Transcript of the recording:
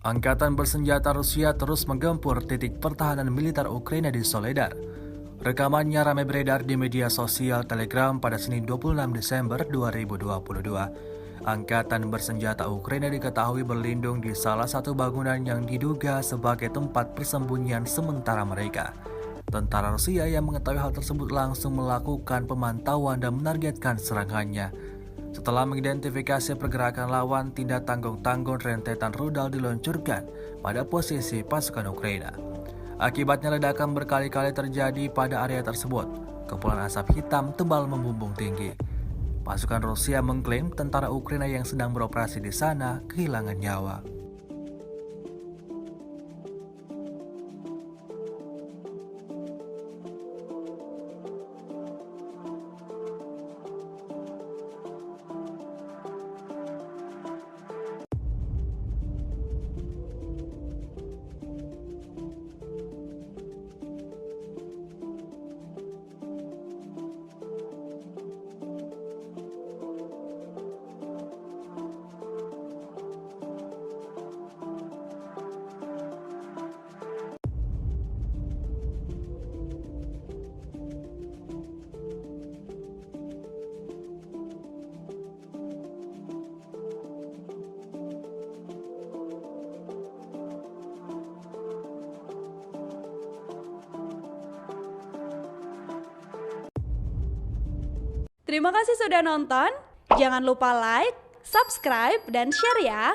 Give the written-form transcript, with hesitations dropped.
Angkatan bersenjata Rusia terus menggempur titik pertahanan militer Ukraina di Soledar. Rekamannya ramai beredar di media sosial Telegram pada Senin 26 Desember 2022. Angkatan bersenjata Ukraina diketahui berlindung di salah satu bangunan yang diduga sebagai tempat persembunyian sementara mereka. Tentara Rusia yang mengetahui hal tersebut langsung melakukan pemantauan dan menargetkan serangannya. Setelah mengidentifikasi pergerakan lawan, tidak tanggung-tanggung rentetan rudal diluncurkan pada posisi pasukan Ukraina. Akibatnya ledakan berkali-kali terjadi pada area tersebut. Kepulan asap hitam tebal membumbung tinggi. Pasukan Rusia mengklaim tentara Ukraina yang sedang beroperasi di sana kehilangan nyawa. Terima kasih sudah nonton. Jangan lupa like, subscribe, dan share ya.